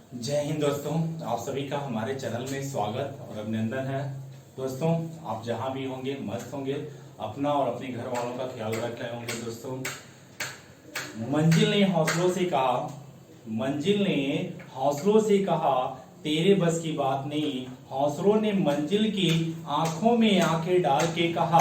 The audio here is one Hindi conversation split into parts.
जय हिंद दोस्तों, आप सभी का हमारे चैनल में स्वागत और अभिनंदन है। दोस्तों, आप जहां भी होंगे मस्त होंगे, अपना और अपने घर वालों का ख्याल रख रहे होंगे। दोस्तों, मंजिल ने हौसलों से कहा, मंजिल ने हौसलों से कहा, तेरे बस की बात नहीं। हौसलों ने मंजिल की आंखों में आंखें डाल के कहा,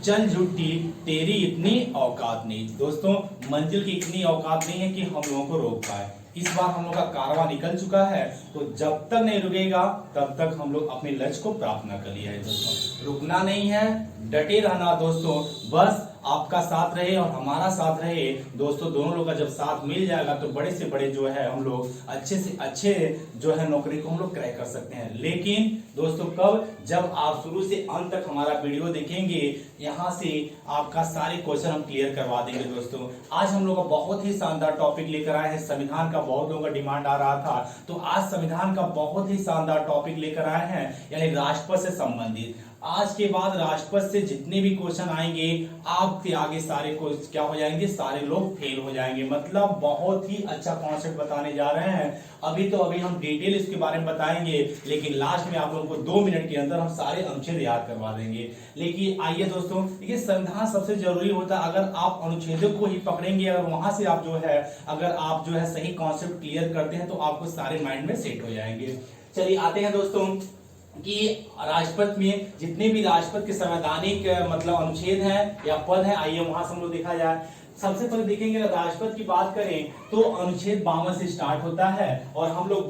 चल झूठी तेरी इतनी औकात नहीं। दोस्तों, मंजिल की इतनी औकात नहीं है कि हम लोगों को रोक पाए। इस बार हम लोग का कारवां निकल चुका है, तो जब तक नहीं रुकेगा तब तक हम लोग अपने लक्ष्य को प्राप्त न कर लिया है। दोस्तों, रुकना नहीं है, डटे रहना। दोस्तों, बस आपका साथ रहे और हमारा साथ रहे। दोस्तों, दोनों लोग का जब साथ मिल जाएगा तो बड़े से बड़े जो है हम लोग अच्छे से अच्छे जो है नौकरी को हम लोग क्रैक कर सकते हैं। लेकिन दोस्तों, कब? जब आप शुरू से अंत तक हमारा वीडियो देखेंगे। यहाँ से आपका सारे क्वेश्चन हम क्लियर करवा देंगे। दोस्तों, आज हम लोग का बहुत ही शानदार टॉपिक लेकर आए हैं। संविधान का बहुत लोगों का डिमांड आ रहा था, तो आज संविधान का बहुत ही शानदार टॉपिक लेकर आए हैं, यानी राष्ट्रपति से संबंधित। आज के बाद राष्ट्रपति से जितने भी क्वेश्चन आएंगे, आपके आगे सारे क्वेश्चन क्या हो जाएंगे, सारे लोग फेल हो जाएंगे। मतलब बहुत ही अच्छा कॉन्सेप्ट बताने जा रहे हैं। अभी हम डिटेल इसके बारे में बताएंगे, लेकिन लास्ट में आप लोगों को 2 मिनट के अंदर हम सारे अनुच्छेद याद करवा देंगे। लेकिन आइए दोस्तों, देखिए संविधान सबसे जरूरी होता है। अगर आप अनुच्छेदों को ही पकड़ेंगे, अगर वहां से आप अगर आप सही कॉन्सेप्ट क्लियर करते हैं, तो आपको सारे माइंड में सेट हो जाएंगे। चलिए आते हैं दोस्तों कि राष्ट्रपति में जितने भी राष्ट्रपति के संवैधानिक मतलब अनुच्छेद हैं या पद हैं, आइए वहां से हम लोग देखा जाए। सबसे पहले देखेंगे, अगर राष्ट्रपति की बात करें तो अनुच्छेद 52 से स्टार्ट होता है और हम लोग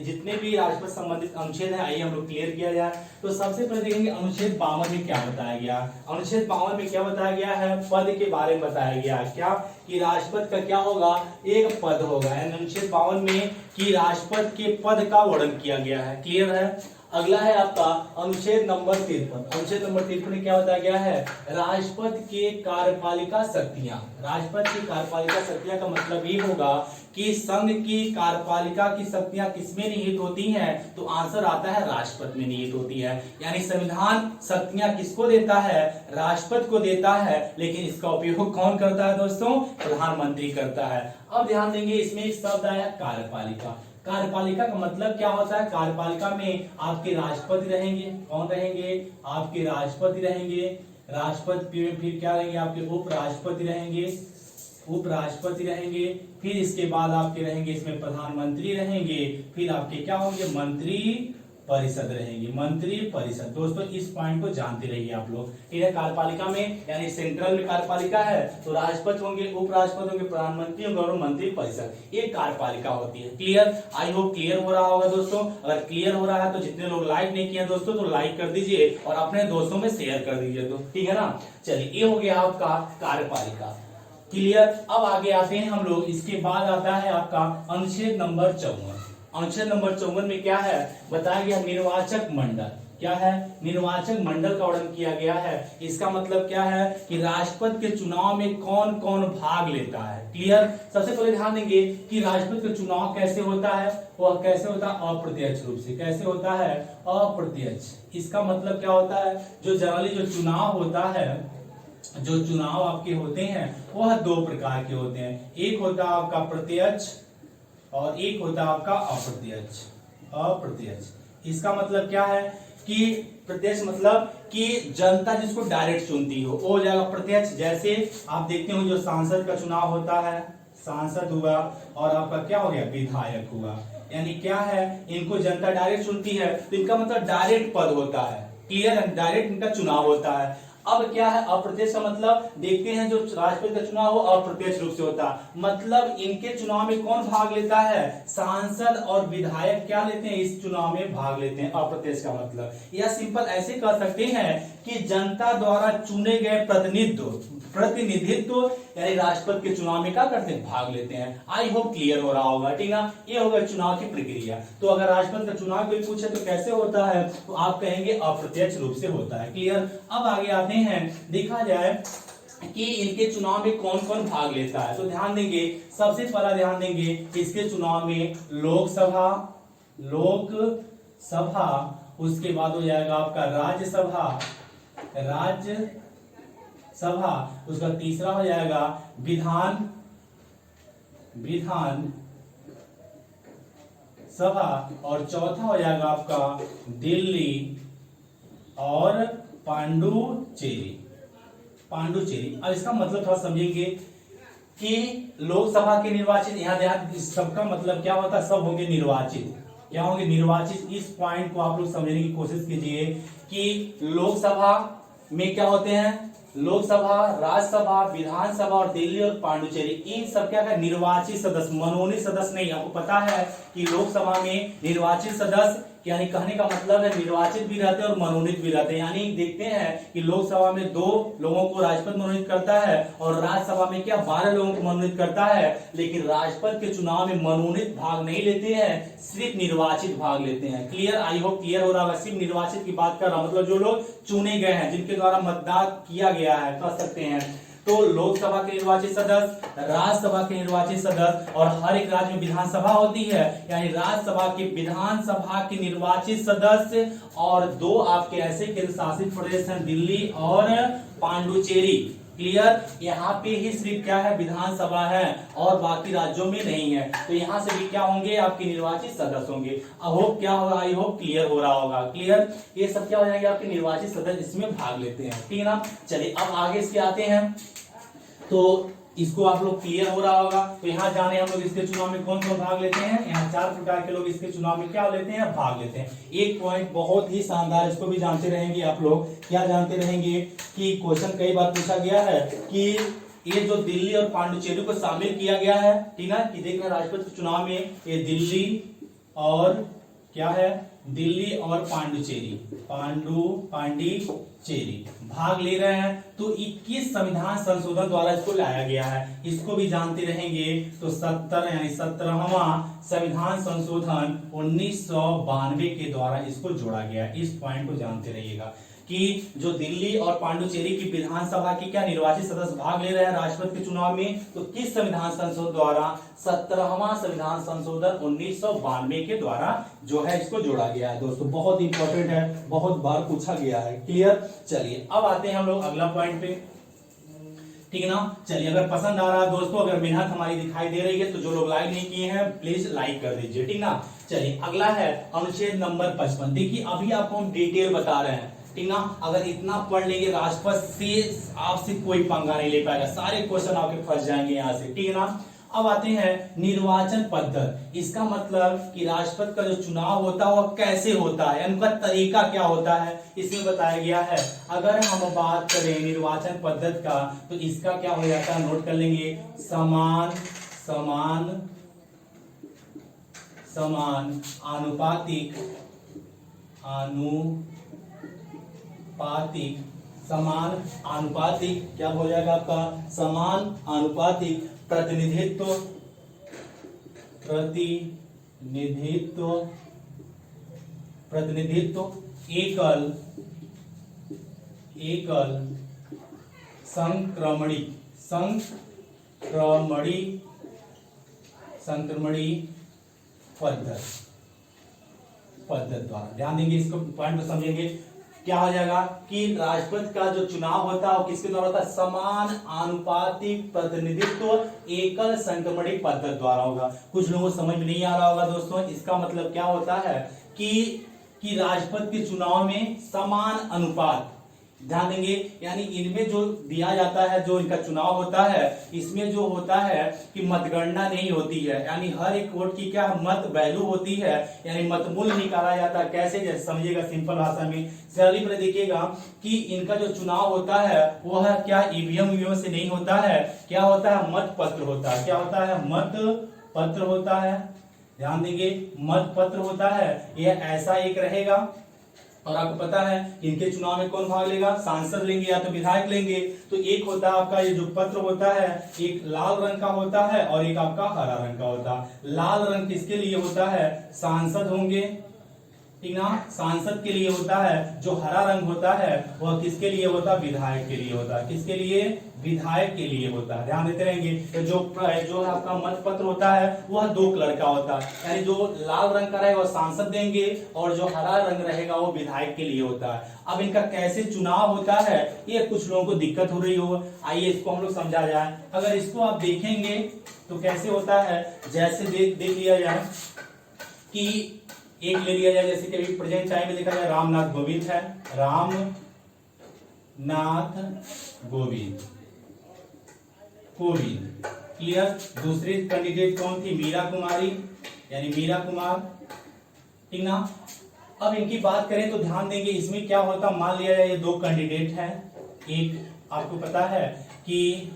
जितने भी राष्ट्रपति संबंधित अनुच्छेद हैं, आइए हम लोग क्लियर किया जाए। तो सबसे पहले देखेंगे अनुच्छेद 52 में क्या बताया गया। अनुच्छेद 52 में क्या बताया गया है? पद के बारे में बताया गया। क्या कि राष्ट्रपति का क्या होगा? एक पद होगा। अनुच्छेद 52 में कि राष्ट्रपति के पद का वर्णन किया गया है। क्लियर है? अगला है आपका अनुच्छेद नंबर 53। अनुच्छेद नंबर 53 में क्या बताया गया है? राष्ट्रपति के कार्यपालिका शक्तियां। राष्ट्रपति की कार्यपालिका शक्तियां का मतलब ये होगा कि संघ की कार्यपालिका की शक्तियां किसमें निहित होती हैं? तो आंसर आता है राष्ट्रपति में निहित होती है। यानी संविधान शक्तियां किसको देता है? राष्ट्रपति को देता है। लेकिन इसका उपयोग कौन करता है दोस्तों? प्रधानमंत्री करता है। अब ध्यान देंगे, इसमें एक शब्द आया कार्यपालिका। कार्यपालिका का मतलब क्या होता है? कार्यपालिका में आपके राष्ट्रपति रहेंगे। कौन रहेंगे? आपके राष्ट्रपति रहेंगे। राष्ट्रपति में फिर क्या रहेंगे? आपके उपराष्ट्रपति रहेंगे। उपराष्ट्रपति रहेंगे। फिर इसके बाद आपके रहेंगे इसमें प्रधानमंत्री रहेंगे। फिर आपके क्या होंगे? मंत्री परिषद रहेंगी। मंत्री परिषद। दोस्तों, इस पॉइंट को जानते रहिए आप लोग। ठीक है? कार्यपालिका में यानी सेंट्रल में कार्यपालिका है तो राष्ट्रपति होंगे, उपराष्ट्रपति होंगे, प्रधानमंत्री होंगे और मंत्री परिषद, ये कार्यपालिका होती है। क्लियर? आई होप क्लियर हो रहा होगा दोस्तों। अगर क्लियर हो रहा है तो जितने लोग लाइक नहीं किए दोस्तों, तो लाइक कर दीजिए और अपने दोस्तों में शेयर कर दीजिए। तो ठीक है ना? चलिए, ये हो गया आपका कार्यपालिका। क्लियर? अब आगे आते हैं हम लोग। इसके बाद आता है आपका अनुच्छेद नंबर 54। अनुच्छेद नंबर 54 में क्या है? बताया गया निर्वाचक मंडल। क्या है? निर्वाचक मंडल का वर्णन किया गया है। इसका मतलब क्या है कि राष्ट्रपति के चुनाव में कौन कौन भाग लेता है। क्लियर? सबसे पहले ध्यान देंगे कि राष्ट्रपति का चुनाव कैसे होता है। वह कैसे होता है? अप्रत्यक्ष रूप से। कैसे होता है? अप्रत्यक्ष। इसका मतलब क्या होता है? जो जनरली जो चुनाव होता है, जो चुनाव आपके होते हैं वह 2 प्रकार के होते हैं। एक होता है आपका प्रत्यक्ष और एक होता है आपका अप्रत्यक्ष। अप्रत्यक्ष इसका मतलब क्या है कि प्रत्यक्ष मतलब कि जनता जिसको डायरेक्ट चुनती हो वो हो जाएगा प्रत्यक्ष। जैसे आप देखते हो जो सांसद का चुनाव होता है, सांसद हुआ और आपका क्या हो गया? विधायक हुआ। यानी क्या है? इनको जनता डायरेक्ट चुनती है तो इनका मतलब डायरेक्ट पद होता है। क्लियर? डायरेक्ट इनका चुनाव होता है। अब क्या है? अप्रत्यक्ष का मतलब देखते हैं जो राष्ट्रपति का चुनाव हो अप्रत्यक्ष रूप से होता है। मतलब इनके चुनाव में कौन भाग लेता है? सांसद और विधायक क्या लेते हैं? इस चुनाव में भाग लेते हैं। अप्रत्यक्ष का मतलब या सिंपल ऐसे कह सकते हैं कि जनता द्वारा चुने गए प्रतिनिधित्व यानी राष्ट्रपति के चुनाव में क्या करते हैं? भाग लेते हैं। आई होप क्लियर हो रहा होगा। ठीक है? ये होगा चुनाव की प्रक्रिया। तो अगर राष्ट्रपति का चुनाव कोई पूछे तो कैसे होता है, तो आप कहेंगे अप्रत्यक्ष रूप से होता है। क्लियर? अब आगे आते हैं, देखा जाए कि इनके चुनाव में कौन कौन भाग लेता है। तो ध्यान देंगे, सबसे पहला ध्यान देंगे इसके चुनाव में लोकसभा, उसके बाद हो जाएगा आपका राज्यसभा, उसका तीसरा हो जाएगा विधान सभा, और चौथा हो जाएगा आपका दिल्ली और पांडुचेरी। पांडुचेरी, अब इसका मतलब थोड़ा समझेंगे कि लोकसभा के निर्वाचित, यहाँ ध्यान, सबका मतलब क्या होता है, सब होंगे निर्वाचित। क्या होंगे, निर्वाचित। इस पॉइंट को आप लोग समझने की कोशिश कीजिए कि लोकसभा में क्या होते हैं, लोकसभा, राज्यसभा, विधानसभा और दिल्ली और पांडुचेरी, इन सब क्या है, निर्वाचित सदस्य, मनोनीत सदस्य नहीं। आपको पता है कि लोकसभा में निर्वाचित सदस्य, यानी कहने का मतलब है निर्वाचित भी रहते हैं और मनोनीत भी रहते हैं। यानी देखते हैं कि लोकसभा में 2 लोगों को राष्ट्रपति मनोनीत करता है और राज्यसभा में क्या 12 लोगों को मनोनीत करता है, लेकिन राष्ट्रपति के चुनाव में मनोनीत भाग नहीं लेते हैं, सिर्फ निर्वाचित भाग लेते हैं। क्लियर, आई होप क्लियर हो रहा होगा। सिर्फ निर्वाचित की बात कर रहा हूं, मतलब जो लोग चुने गए हैं, जिनके द्वारा मतदान किया गया है, कह सकते हैं। तो लोकसभा के निर्वाचित सदस्य, राज्यसभा के निर्वाचित सदस्य, और हर एक राज्य में विधानसभा होती है, यानी राज्यसभा की, विधानसभा के निर्वाचित सदस्य, और 2 आपके ऐसे केंद्र शासित प्रदेश हैं, दिल्ली और पांडुचेरी। क्लियर, यहाँ पे ही सिर्फ क्या है, विधानसभा है और बाकी राज्यों में नहीं है। तो यहाँ से भी क्या होंगे, आपके निर्वाचित सदस्य होंगे। होप क्या होगा, आई होप क्लियर हो रहा होगा। क्लियर, ये सब क्या हो जाएंगे, आपके निर्वाचित सदस्य इसमें भाग लेते हैं। ठीक है ना। चलिए अब आगे इसके आते हैं, तो इसको आप लोग क्लियर हो रहा होगा। तो यहाँ जाने हम लोग इसके चुनाव में कौन कौन भाग लेते हैं, यहाँ 4 प्रकार के लोग इसके चुनाव में क्या लेते हैं, भाग लेते हैं। एक पॉइंट बहुत ही शानदार, इसको भी जानते रहेंगे आप लोग। क्या जानते रहेंगे कि क्वेश्चन कई बार पूछा गया है कि ये जो दिल्ली और पांडुचेरी को शामिल किया गया है, ठीक है, कि देखना राष्ट्रपति चुनाव में ये दिल्ली और क्या है, दिल्ली और पांडुचेरी, पांडिचेरी भाग ले रहे हैं। तो 21 संविधान संशोधन द्वारा इसको लाया गया है, इसको भी जानते रहेंगे। तो 17 यानी 17वां संविधान संशोधन 1992 के द्वारा इसको जोड़ा गया है। इस पॉइंट को जानते रहिएगा कि जो दिल्ली और पांडुचेरी की विधानसभा की क्या निर्वाचित सदस्य भाग ले रहे हैं राष्ट्रपति के चुनाव में, तो किस संविधान संशोधन द्वारा, 17वां संविधान संशोधन 1992 के द्वारा जो है इसको जोड़ा गया है। दोस्तों बहुत इंपॉर्टेंट है, बहुत बार पूछा गया है। क्लियर, चलिए अब आते हैं हम लोग अगला पॉइंट पे। ठीक है ना। चलिए अगर पसंद आ रहा है दोस्तों, अगर मेहनत हमारी दिखाई दे रही है, तो जो लोग लाइक नहीं किए हैं प्लीज लाइक कर दीजिए। ठीक ना। चलिए अगला है अनुच्छेद नंबर 55। देखिए अभी आपको हम डिटेल बता रहे हैं, ठीक ना। अगर इतना पढ़ लेंगे राष्ट्रपति से आपसे कोई पंगा नहीं ले पाएगा, सारे क्वेश्चन आपके फंस जाएंगे यहाँ से। ठीक है ना। अब आते हैं निर्वाचन पद्धति। इसका मतलब कि राष्ट्रपति का जो चुनाव होता है वह कैसे होता है, उनका तरीका क्या होता है, इसमें बताया गया है। अगर हम बात करें निर्वाचन पद्धति का, तो इसका क्या हो जाता है, नोट कर लेंगे, समान आनुपातिक समान आनुपातिक क्या हो जाएगा आपका, समान आनुपातिक प्रतिनिधित्व एकल संक्रमणी पद्धति द्वारा। ध्यान देंगे, इसको पॉइंट को समझेंगे। क्या हो जाएगा कि राष्ट्रपति का जो चुनाव होता है वो किसके द्वारा होता है, समान आनुपातिक प्रतिनिधित्व एकल संक्रमणिक पद्धति द्वारा होगा। कुछ लोगों को समझ में नहीं आ रहा होगा दोस्तों, इसका मतलब क्या होता है कि राष्ट्रपति के चुनाव में समान अनुपात, ध्यान देंगे, यानी इनमें जो दिया जाता है, जो इनका चुनाव होता है, इसमें जो होता है कि मतगणना नहीं होती है, यानी हर एक वोट की क्या मत वैल्यू होती है, यानी मत मूल्य निकाला जाता है। कैसे, जैसे समझिएगा सिंपल भाषा में, सरली पर देखिएगा कि इनका जो चुनाव होता है वह क्या ईवीएम से नहीं होता है, क्या होता है, मत पत्र होता है। क्या होता है, मत पत्र होता है। ध्यान देंगे, मत पत्र होता है, यह ऐसा एक रहेगा। और आपको पता है इनके चुनाव में कौन भाग लेगा, सांसद लेंगे या तो विधायक लेंगे। तो एक होता है आपका ये जो पत्र होता है, एक लाल रंग का होता है और एक आपका हरा रंग का होता है। लाल रंग किसके लिए होता है, सांसद होंगे, ठीक ना, सांसद के लिए होता है। जो हरा रंग होता है वह किसके लिए होता है, विधायक के लिए होता है। किसके लिए, विधायक के लिए होता है। ध्यान देते रहेंगे। तो जो आपका मत पत्र होता है वह 2 कलर का होता है, यानी जो लाल रंग का रहेगा वो सांसद देंगे और जो हरा रंग रहेगा वो विधायक के लिए होता है। अब इनका कैसे चुनाव होता है, ये कुछ लोगों को दिक्कत हो रही हो, आइए इसको हम लोग समझा जाए। अगर इसको आप देखेंगे तो कैसे होता है, जैसे देख लिया जाए कि एक ले लिया जाए, जैसे कि अभी प्रेजेंट टाइम में देखा जाए रामनाथ गोविंद है, रामनाथ गोविंद कोविंद, क्लियर। दूसरी कैंडिडेट कौन थी, मीरा कुमारी, यानी मीरा कुमार, ठीक ना। अब इनकी बात करें तो ध्यान देंगे इसमें क्या होता, मान लिया जाए ये दो कैंडिडेट हैं, एक आपको पता है कि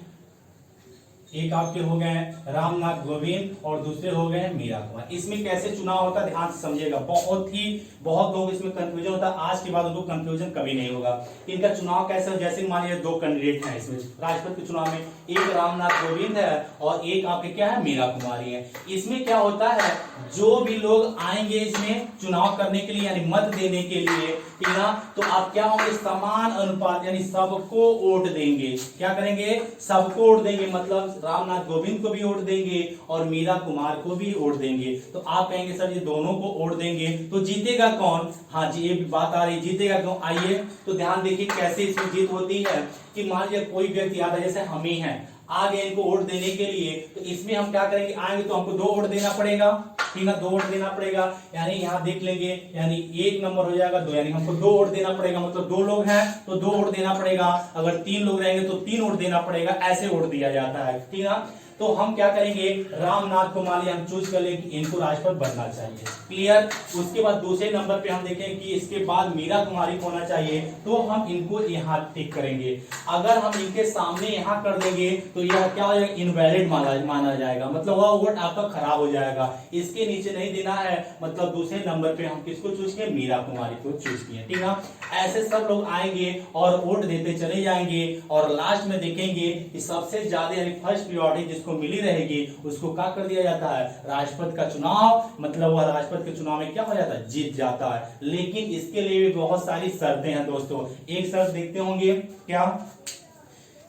एक आपके हो गए रामनाथ गोविंद और दूसरे हो गए मीरा कुमार। इसमें कैसे चुनाव होता है ध्यान से समझिएगा, बहुत लोग इसमें कंफ्यूजन होता है, आज के बाद उनको कंफ्यूजन कभी नहीं होगा। इनका चुनाव कैसे हो, जैसे मान लीजिए दो कैंडिडेट हैं इसमें राष्ट्रपति के चुनाव में, एक रामनाथ कोविंद है और एक आपके क्या है मीरा कुमारी है। इसमें क्या होता है, जो भी लोग आएंगे इसमें चुनाव करने के लिए यानी मत देने के लिए, ठीक ना, तो आप क्या होंगे, समान अनुपात यानी सबको वोट देंगे। क्या करेंगे, सबको वोट देंगे, मतलब रामनाथ गोविंद को भी वोट देंगे और मीरा कुमार को भी वोट देंगे। तो आप कहेंगे सर ये दोनों को वोट देंगे तो जीतेगा कौन, हाँ जी ये बात आ रही, जीतेगा कौन। आइए तो ध्यान देखिए कैसे इसमें जीत होती है कि मान लीजिए कोई व्यक्ति आता है, जैसे हम ही हैं, आ गए इनको वोट देने के लिए, तो इसमें हम क्या करेंगे, आएंगे तो हमको 2 वोट देना पड़ेगा, ठीक है, 2 वोट देना पड़ेगा, यानी यहाँ देख लेंगे, यानी 1 नंबर हो जाएगा 2, यानी हमको 2 वोट देना पड़ेगा, मतलब 2 लोग हैं तो 2 वोट देना पड़ेगा, अगर 3 लोग रहेंगे तो 3 वोट देना पड़ेगा, ऐसे वोट दिया जाता है, ठीक है। तो हम क्या करेंगे, रामनाथ को मान लिया हम चूज कर लेंगे इनको राष्ट्रपति बनना चाहिए, क्लियर। उसके बाद दूसरे नंबर पे हम देखें कि इसके बाद मीरा कुमारी को होना चाहिए, तो हम इनको यहाँ टिक करेंगे। अगर हम इनके सामने यहाँ कर देंगे तो यह क्या हो जाएगा, इनवैलिड माना जाएगा, मतलब वह वोट आपका खराब हो जाएगा। इसके नीचे नहीं देना है, मतलब दूसरे नंबर पे हम किसको चूज किए, मीरा कुमारी को चूज किए, ठीक है। ऐसे सब लोग आएंगे और वोट देते चले जाएंगे और लास्ट में देखेंगे कि सबसे ज्यादा यानी फर्स्ट प्रायोरिटी जिसको मिली रहेगी उसको क्या कर दिया जाता है, राष्ट्रपति का चुनाव, मतलब वह राष्ट्रपति के चुनाव में क्या हो जाता है, जीत जाता है। लेकिन इसके लिए भी बहुत सारी शर्तें हैं दोस्तों। एक शर्त देखते होंगे क्या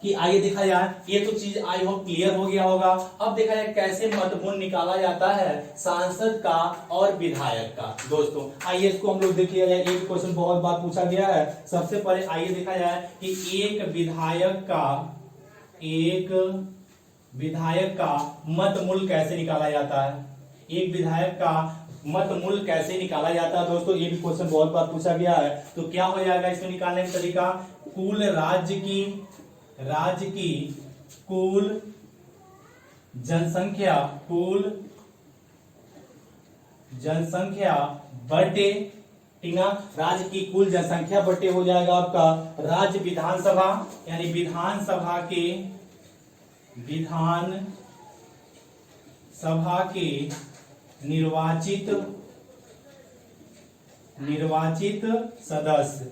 कि आइए देखा जाए, ये तो चीज आई होप क्लियर हो गया होगा। अब देखा जाए कैसे मतमूल निकाला जाता है सांसद का और विधायक का। दोस्तों आइए इसको हम लोग देख लिया जाए, एक क्वेश्चन बहुत बार पूछा गया है। सबसे पहले आइए देखा जाए कि एक विधायक का मतमूल कैसे निकाला जाता है, एक विधायक का मतमूल कैसे निकाला जाता है। दोस्तों ये भी क्वेश्चन बहुत बार पूछा गया है। तो क्या हो जाएगा इसमें निकालने का तरीका, कुल राज्य की कुल जनसंख्या बटे, ठीक ना, राज्य की कुल जनसंख्या बटे हो जाएगा आपका राज्य विधानसभा, यानी विधानसभा के निर्वाचित सदस्य,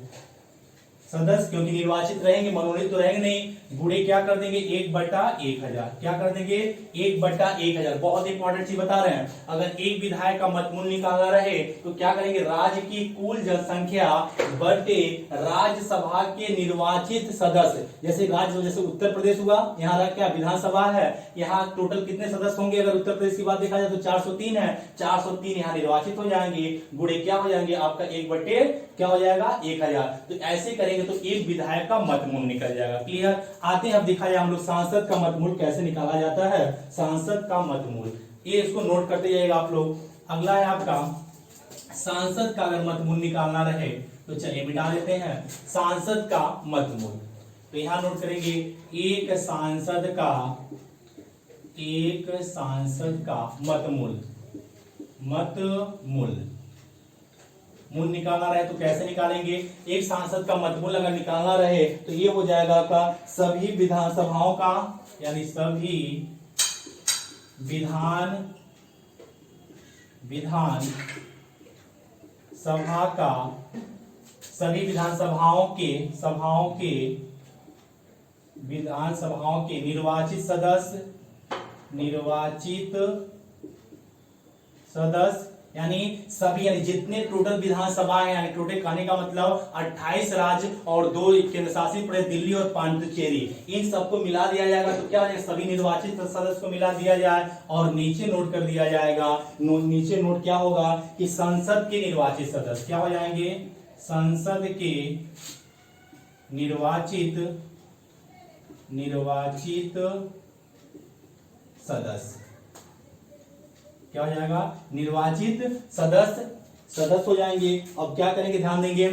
क्योंकि निर्वाचित रहेंगे, मनोनीत तो रहेंगे नहीं, गुणे क्या कर देंगे 1/1000, क्या कर देंगे 1/1000। बहुत इंपॉर्टेंट चीज बता रहे हैं, अगर एक विधायक का मतमूल निकालना रहे तो क्या करेंगे, राज्य की कुल जनसंख्या बटे राज्यसभा के निर्वाचित सदस्य। जैसे राज्य, जैसे उत्तर प्रदेश हुआ, यहाँ क्या विधानसभा है, यहाँ टोटल कितने सदस्य होंगे, अगर उत्तर प्रदेश की बात देखा जाए तो 403 है, 403 यहाँ निर्वाचित हो जाएंगे, गुणे क्या हो जाएंगे आपका 1/1000 तो ऐसे करेंगे तो एक विधायक का मतमूल निकल जाएगा, क्लियर। आते हैं अब दिखा जाए हम लोग सांसद का मतमूल कैसे निकाला जाता है, सांसद का मतमूल, ये इसको नोट करते जाइएगा आप लोग। अगला है आपका सांसद का अगर मतमूल निकालना रहे तो चलिए मिटा देते हैं सांसद का मतमूल। तो यहां नोट करेंगे एक सांसद का मतमूल मूल निकालना रहे तो कैसे निकालेंगे, एक सांसद का मतमूल अगर निकालना रहे तो ये हो जाएगा आपका सभी विधानसभाओं का, यानी सभी विधानसभाओं के निर्वाचित सदस्य, यानी सभी, यानी जितने टोटल विधानसभा है, यानी टोटल कहने का मतलब 28 राज्य और 2 केंद्र शासित प्रदेश दिल्ली और पांडिचेरी, इन सबको मिला दिया जाएगा। तो क्या हो जाएगा, सभी निर्वाचित सदस्य को मिला दिया जाए और नीचे नोट कर दिया जाएगा, नीचे नोट क्या होगा कि संसद के निर्वाचित सदस्य क्या हो जाएंगे, संसद के निर्वाचित सदस्य, क्या हो जाएगा, निर्वाचित सदस्य हो जाएंगे। अब क्या करेंगे, ध्यान देंगे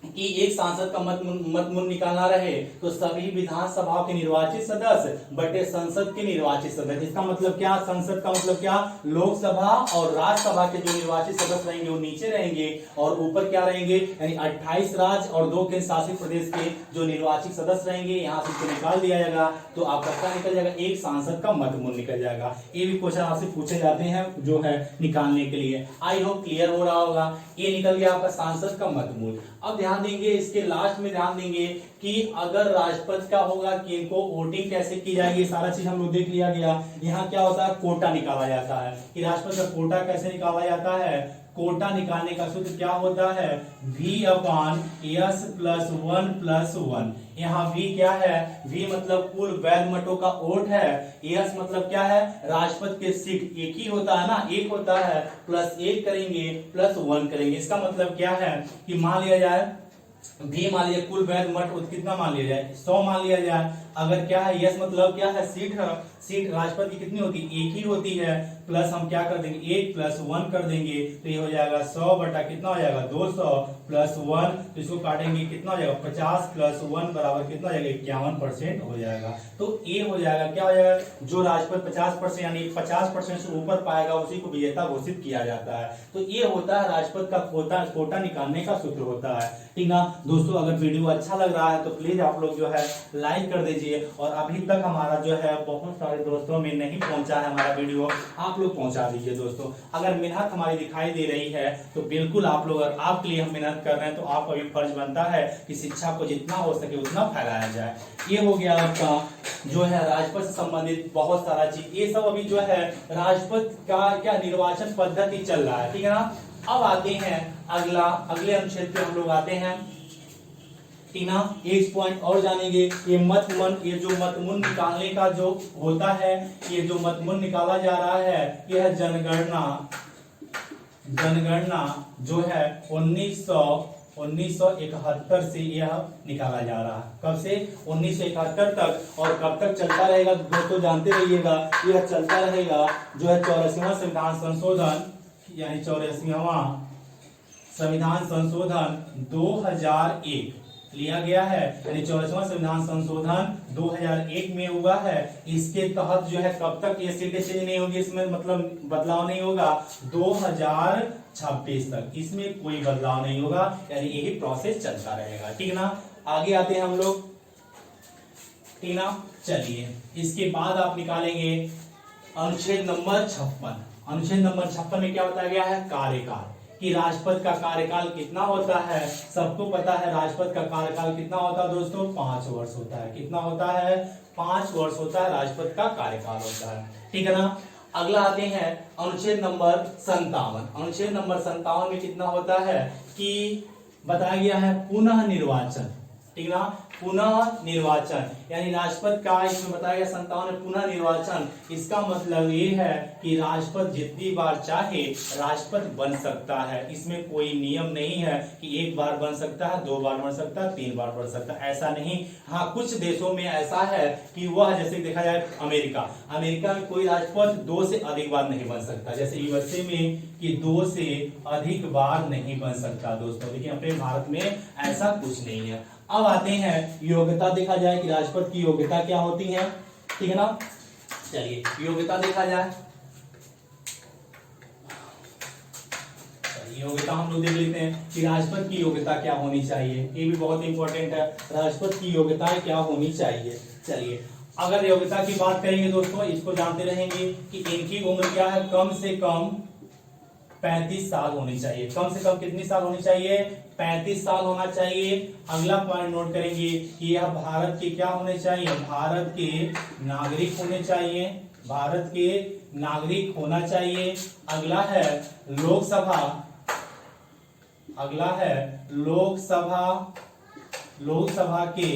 कि एक सांसद का मत मूल्य निकालना रहे तो सभी विधानसभा के निर्वाचित सदस्य बटे संसद के निर्वाचित सदस्य। इसका मतलब क्या, संसद का मतलब क्या, लोकसभा और राज्यसभा के जो निर्वाचित सदस्य रहेंगे वो नीचे रहेंगे और ऊपर क्या रहेंगे, यानी 28 राज्य और 2 केंद्र शासित प्रदेश के जो निर्वाचित सदस्य रहेंगे, यहाँ से इसको निकाल दिया जाएगा तो आपका क्या निकल जाएगा, एक सांसद का मत मूल्य निकल जाएगा। ये भी क्वेश्चन आपसे पूछे जाते हैं जो है निकालने के लिए। आई होप क्लियर हो रहा होगा। ये निकल गया आपका सांसद का मत मूल्य। अब ध्यान देंगे इसके लास्ट में, ध्यान देंगे कि अगर राष्ट्रपति का होगा कि इनको वोटिंग कैसे की जाएगी, सारा चीज हम लोग देख लिया गया। यहाँ क्या होता है, कोटा निकाला जाता है कि राष्ट्रपति का कोटा कैसे निकाला जाता है। कोटा निकालने का सूत्र क्या होता है, V/S + 1+1। यहाँ V क्या है, V मतलब कुल वैध मतों का वोट है, S मतलब क्या है, राष्ट्रपति के सीट एक ही होता है ना, एक होता है, +1 करेंगे +1 करेंगे। इसका मतलब क्या है कि मान लिया जाए V मान लिया कुल वैध मत कितना मान लिया जाए, 100 मान लिया जाए। अगर क्या है, यस मतलब क्या है, सीट है, सीट राष्ट्रपति की कितनी होती है, एक ही होती है, प्लस हम क्या कर देंगे 1 + 1 कर देंगे तो ये हो जाएगा 100 बटा कितना हो जाएगा 200 + 1, तो इसको काटेंगे कितना हो जाएगा 50 + 1 बराबर कितना हो जाएगा 51% हो जाएगा। तो ये हो जाएगा, क्या हो जाएगा, जो राष्ट्रपति 50% यानी 50% से ऊपर पाएगा उसी को विजेता घोषित किया जाता है। तो ये होता है राष्ट्रपति का कोटा निकालने का सूत्र होता है। ठीक ना दोस्तों, अगर वीडियो अच्छा लग रहा है तो प्लीज आप लोग जो है लाइक कर दीजिए, और अभी तक हमारा जो है बहुत सारे दोस्तों में नहीं पहुंचा है हमारा वीडियो, आप लोग पहुंचा दीजिए दोस्तों। अगर मेहनत हमारी दिखाई दे रही है तो बिल्कुल आप लोग, अगर आपके लिए हम मेहनत कर रहे हैं तो आपका भी फर्ज बनता है कि शिक्षा को जितना हो सके उतना फैलाया जाए। ये हो गया आपका जो है राष्ट्रपति से संबंधित बहुत सारा चीज। ये सब अभी जो है राष्ट्रपति का क्या निर्वाचन पद्धति चल रहा है, ठीक है ना। अब आते हैं अगले अनुच्छेद पे हम लोग आते हैं, ठीक ना। एक पॉइंट और जानेंगे, ये जो मत मूल्य निकालने का जो होता है, ये जो मत मूल्य निकाला जा रहा है यह जनगणना जो है 1971 से यह निकाला जा रहा है। कब से, 1971 तक। और कब तक चलता रहेगा दोस्तों जानते रहिएगा, यह चलता रहेगा जो है 84वां संविधान संशोधन, यानी 84वां संविधान संशोधन 2001 लिया गया है, यानी 84वां संविधान संशोधन 2001 में हुआ है। इसके तहत जो है कब तक ये सीटें चेंज नहीं होगी, इसमें मतलब बदलाव नहीं होगा, 2026 तक इसमें कोई बदलाव नहीं होगा, यानी यही प्रोसेस चलता रहेगा। ठीक ना, आगे आते हैं हम लोग, ठीक ना। चलिए इसके बाद आप निकालेंगे अनुच्छेद नंबर 56। अनुच्छेद नंबर 56 में क्या बताया गया है, कार्यकाल, कि राष्ट्रपति का कार्यकाल कितना होता है। सबको पता है राष्ट्रपति का कार्यकाल कितना होता है दोस्तों, 5 वर्ष होता है। कितना होता है, 5 वर्ष होता है राष्ट्रपति का कार्यकाल होता है, ठीक है ना। अगला आते हैं अनुच्छेद नंबर 57। अनुच्छेद नंबर 57 में कितना होता है कि बताया गया है पुनः निर्वाचन, ठीक ना, पुनः निर्वाचन, यानी राष्ट्रपति का इसमें बताया गया 57 में पुनः निर्वाचन। इसका मतलब ये है कि राष्ट्रपति जितनी बार चाहे राष्ट्रपति बन सकता है, इसमें कोई नियम नहीं है कि 1 बार बन सकता है, 2 बार बन सकता है, 3 बार बन सकता है, ऐसा नहीं। हाँ, कुछ देशों में ऐसा है कि वह, जैसे देखा जाए अमेरिका में कोई राष्ट्रपति 2 से अधिक बार नहीं बन सकता, जैसे यूएसए में कि 2 से अधिक बार नहीं बन सकता दोस्तों, लेकिन अपने भारत में ऐसा कुछ नहीं है। अब आते हैं योग्यता, देखा जाए कि राष्ट्रपति की योग्यता क्या होती है, ठीक है ना। चलिए योग्यता देखा जाए, योग्यता हम लोग देख लेते हैं कि राष्ट्रपति की योग्यता क्या होनी चाहिए, ये भी बहुत इंपॉर्टेंट है, राष्ट्रपति की योग्यता क्या होनी चाहिए। चलिए अगर योग्यता की बात करेंगे दोस्तों, इसको जानते रहेंगे कि इनकी उम्र क्या है, कम से कम 35 साल होनी चाहिए। कम से कम कितनी साल होनी चाहिए, 35 साल होना चाहिए। अगला पॉइंट नोट करेंगे कि यह भारत के क्या होने चाहिए, भारत के नागरिक होने चाहिए, भारत के नागरिक होना चाहिए। अगला है लोकसभा, अगला है लोकसभा के,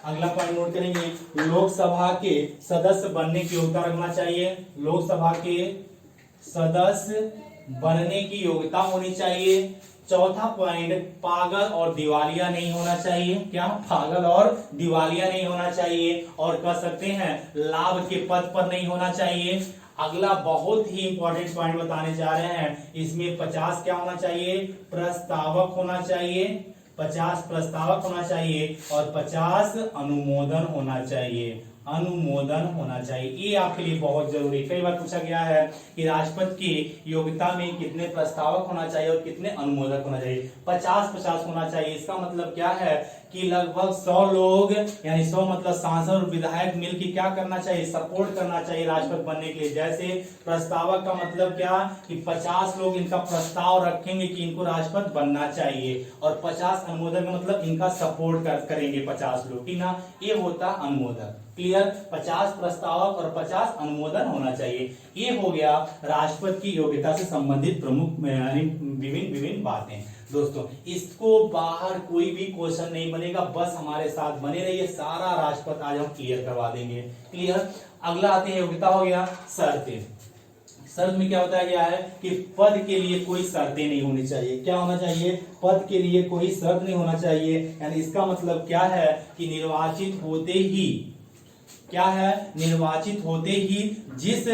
अगला पॉइंट नोट करेंगे, लोकसभा के सदस्य बनने की योग्यता रखना चाहिए, लोकसभा के सदस्य बनने की योग्यता होनी चाहिए। चौथा पॉइंट, पागल और दिवालिया नहीं होना चाहिए। क्या, पागल और दिवालिया नहीं होना चाहिए, और कह सकते हैं लाभ के पद पर नहीं होना चाहिए। अगला बहुत ही इंपॉर्टेंट पॉइंट बताने जा रहे हैं, इसमें 50 क्या होना चाहिए, प्रस्तावक होना चाहिए, 50 प्रस्तावक होना चाहिए और 50 अनुमोदन होना चाहिए, अनुमोदन होना चाहिए। ये आपके लिए बहुत जरूरी, कई बार पूछा गया है कि राष्ट्रपति की योग्यता में कितने प्रस्तावक होना चाहिए और कितने अनुमोदक होना चाहिए, 50-50 होना चाहिए। इसका मतलब क्या है कि लगभग 100 लोग, यानी 100 मतलब सांसद और विधायक मिलकर क्या करना चाहिए, सपोर्ट करना चाहिए राष्ट्रपति बनने के लिए। जैसे प्रस्तावक का मतलब क्या कि 50 लोग इनका प्रस्ताव रखेंगे कि इनको राष्ट्रपति बनना चाहिए, और 50 अनुमोदक का मतलब इनका सपोर्ट करेंगे 50 लोग, ठीक ना, ये होता अनुमोदक। क्लियर, 50 प्रस्तावक और 50 अनुमोदन होना चाहिए। ये हो गया राष्ट्रपति की योग्यता से संबंधित प्रमुख यानी विभिन्न बातें। दोस्तों इसको बाहर कोई भी क्वेश्चन नहीं बनेगा, बस हमारे साथ बने रहिए, सारा राष्ट्रपति आज हम क्लियर करवा देंगे। क्लियर, अगला आते हैं योग्यता हो गया शर्तें। शर्त में क्या बताया गया है कि पद के लिए कोई शर्तें नहीं होनी चाहिए। क्या होना चाहिए, पद के लिए कोई शर्त नहीं होना चाहिए। यानी इसका मतलब क्या है कि निर्वाचित होते ही, क्या है, निर्वाचित होते ही जिस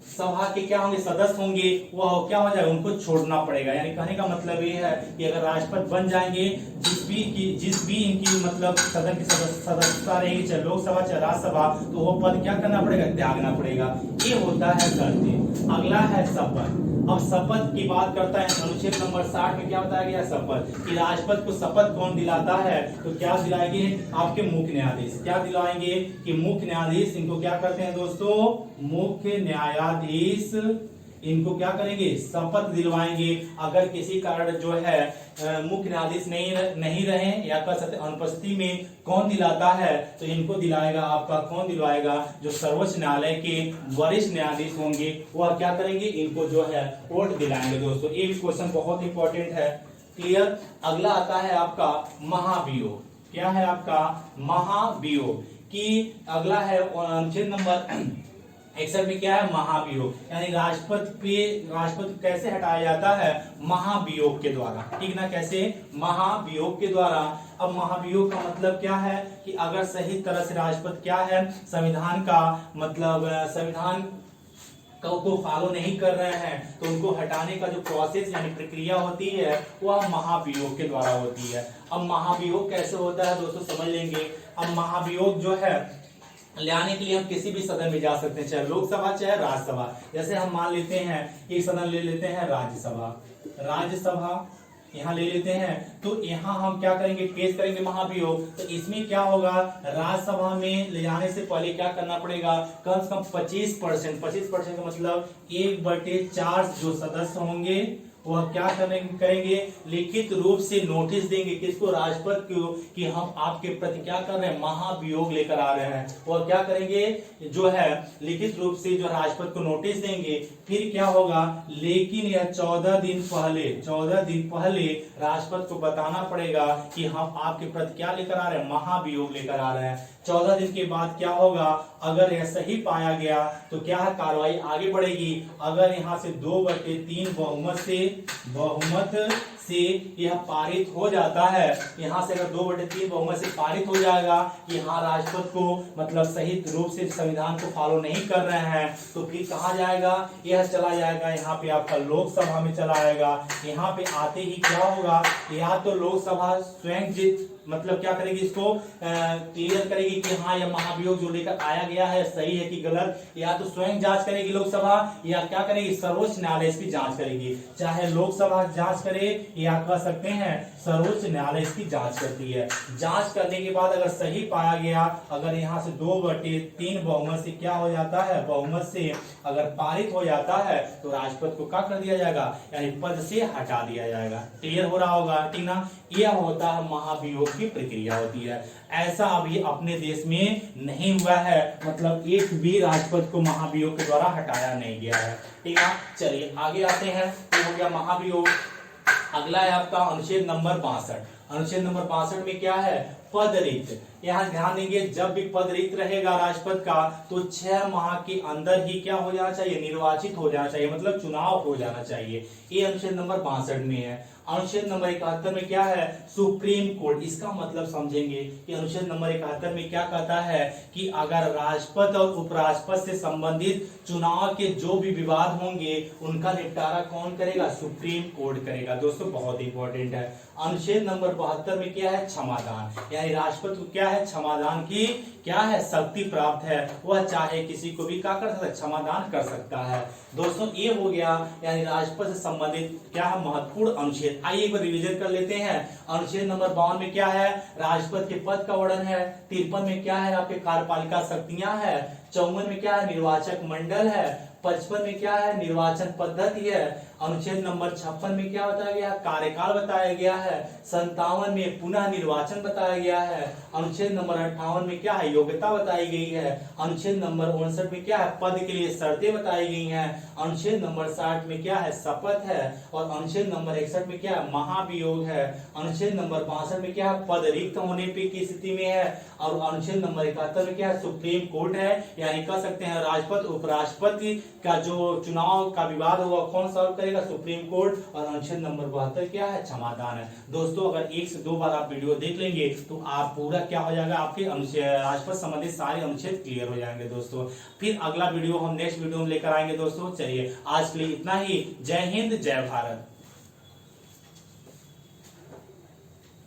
सभा के क्या होंगे, सदस्य होंगे, वह क्या हो जाएगा, उनको छोड़ना पड़ेगा। यानी कहने का मतलब ये है कि अगर राष्ट्रपति बन जाएंगे, जिस भी इनकी मतलब सदन की सदस्यता रहेगी, चाहे लोकसभा चाहे राज्यसभा, तो वो पद क्या करना पड़ेगा, त्यागना पड़ेगा। ये होता है शर्तें। अगला है शपथ। अब शपथ की बात करता है, अनुच्छेद नंबर 60 में क्या बताया गया, शपथ, कि राष्ट्रपति को शपथ कौन दिलाता है, तो क्या दिलाएंगे, आपके मुख्य न्यायाधीश। क्या दिलाएंगे कि मुख्य न्यायाधीश, इनको क्या करते हैं दोस्तों, मुख्य न्यायाधीश इनको क्या करेंगे, शपथ दिलवाएंगे। अगर किसी कारण जो है मुख्य न्यायाधीश नहीं रहे या कह सकते अनुपस्थिति में कौन दिलाता है, तो इनको दिलाएगा आपका, कौन दिलवाएगा, जो सर्वोच्च न्यायालय के वरिष्ठ न्यायाधीश होंगे, वह क्या करेंगे, इनको जो है वोट दिलाएंगे। दोस्तों ये भी क्वेश्चन बहुत इंपॉर्टेंट है। क्लियर, अगला आता है आपका महाभियोग। क्या है आपका, महाभियोग, कि अगला है अनुच्छेद नंबर 61 में क्या है, महाभियोग। यानी राष्ट्रपति कैसे हटाया जाता है, महाभियोग के द्वारा, ठीक ना, कैसे, महाभियोग के द्वारा। अब महाभियोग का मतलब क्या है कि अगर सही तरह से राष्ट्रपति क्या है, संविधान का मतलब संविधान को फॉलो नहीं कर रहे हैं, तो उनको हटाने का जो प्रोसेस यानी प्रक्रिया होती है, वह महाभियोग के द्वारा होती है। अब महाभियोग कैसे होता है दोस्तों, समझ लेंगे। अब महाभियोग जो है लाने के लिए हम किसी भी सदन में जा सकते हैं, चाहे लोकसभा चाहे राज्यसभा। जैसे हम मान लेते हैं एक सदन ले लेते हैं राज्यसभा यहाँ ले लेते हैं, तो यहाँ हम क्या करेंगे, पेश करेंगे महाभियोग। तो इसमें क्या होगा, राज्यसभा में ले जाने से पहले क्या करना पड़ेगा, कम से कम 25% का मतलब 1/4 जो सदस्य होंगे वह क्या करेंगे, लिखित रूप से नोटिस देंगे, किसको, राष्ट्रपति को, कि हम आपके प्रति क्या कर रहे हैं, महाभियोग लेकर आ रहे हैं। वह क्या करेंगे, जो है लिखित रूप से जो राष्ट्रपति को नोटिस देंगे। फिर क्या होगा, लेकिन यह 14 दिन पहले राष्ट्रपति को बताना पड़ेगा कि हम आपके प्रति क्या लेकर आ रहे हैं, महाभियोग लेकर आ रहे हैं। 14 दिन के बाद क्या होगा, अगर यह सही पाया गया तो क्या है, कार्रवाई आगे बढ़ेगी। अगर यहाँ से 2/3 बहुमत से यह पारित हो जाता है, यहाँ से अगर 2/3 बहुमत से पारित हो जाएगा कि हाँ राष्ट्रपति को मतलब सही रूप से संविधान को फॉलो नहीं कर रहे हैं, तो फिर कहाँ जाएगा, यह चला जाएगा यहाँ पे आपका लोकसभा में चला आएगा। यहाँ पे आते ही क्या होगा, या तो लोकसभा स्वयं मतलब क्या करेगी, इसको क्लियर करेगी कि हाँ यह महाभियोग जो लेकर आया गया है सही है कि गलत, या तो स्वयं जांच करेगी लोकसभा, या क्या करेगी, सर्वोच्च न्यायालय इसकी जांच करेगी। चाहे लोकसभा जांच करे या कह सकते हैं सर्वोच्च न्यायालय इसकी जांच करती है। जांच करने के बाद अगर सही पाया गया, अगर यहाँ से 2/3 बहुमत से क्या हो जाता है, बहुमत से अगर पारित हो जाता है, तो राष्ट्रपति को क्या कर दिया जाएगा, यानी पद से हटा दिया जाएगा। क्लियर हो रहा होगा, ठीक ना। यह होता है महाभियोग की प्रक्रिया होती है। ऐसा अभी अपने देश में नहीं हुआ है, मतलब एक भी राष्ट्रपति को महाभियोग के द्वारा हटाया नहीं गया है, ठीक है। चलिए आगे आते हैं, तो हो गया महाभियोग। अगला है आपका अनुच्छेद नंबर 62। अनुच्छेद नंबर 62 में क्या है, पद रिक्त। यहाँ ध्यान देंगे, जब भी पद रिक्त रहेगा राष्ट्रपति का तो 6 माह के अंदर ही क्या हो जाना चाहिए, निर्वाचित हो जाना चाहिए, मतलब चुनाव हो जाना चाहिए। ये अनुच्छेद नंबर 62 में है। अनुच्छेद नंबर 71 में क्या है, सुप्रीम कोर्ट। इसका मतलब समझेंगे कि अनुच्छेद नंबर 71 में क्या कहता है कि अगर राष्ट्रपति और उपराष्ट्रपति से संबंधित चुनाव के जो भी विवाद होंगे उनका निपटारा कौन करेगा, सुप्रीम कोर्ट करेगा। दोस्तों बहुत इंपॉर्टेंट है। अनुच्छेद नंबर 72 में क्या है, क्षमादान, यानी राष्ट्रपति को क्या है, क्षमादान की क्या है, शक्ति प्राप्त है, वह चाहे किसी को भी क्या कर सकता है, क्षमादान कर सकता है। दोस्तों ये हो गया यानी राष्ट्रपति से संबंधित क्या है, महत्वपूर्ण अनुच्छेद। आइए एक बार रिवीजन कर लेते हैं। अनुच्छेद नंबर 52 में क्या है, राष्ट्रपति के पद का वर्णन है। 53 में क्या है, आपके कार्यपालिका शक्तियां है। 54 में क्या है, निर्वाचक मंडल है। 55 में क्या है, निर्वाचन पद्धति है। अनुच्छेद नंबर 56 में क्या बताया गया, कार्यकाल बताया गया है। 57 में पुनः निर्वाचन बताया गया है। अनुच्छेद नंबर 58 में क्या है, योग्यता बताई गई है। अनुच्छेद नंबर 59 में क्या है, पद के लिए शर्तें बताई गई हैं। अनुच्छेद नंबर 60 में क्या है, शपथ है। और अनुच्छेद नंबर 61 में क्या है, महाभियोग है। अनुच्छेद नंबर 62 में क्या है, पद रिक्त होने की स्थिति में है। और अनुच्छेद नंबर 71 में क्या है, सुप्रीम कोर्ट है, यानी कह सकते हैं राष्ट्रपति उपराष्ट्रपति का जो चुनाव का विवाद होगा कौन सॉल्व करेगा, सुप्रीम कोर्ट। और अनुच्छेद नंबर 72 क्या है, क्षमादान है। दोस्तों अगर 1 से 2 बार आप वीडियो देख लेंगे तो आप पूरा क्या हो जाएगा, आपके राष्ट्रपति संबंधित सारे अनुच्छेद क्लियर हो जाएंगे। दोस्तों फिर अगला वीडियो हम नेक्स्ट वीडियो में लेकर आएंगे। दोस्तों चलिए आज के लिए इतना ही। जय हिंद, जय भारत।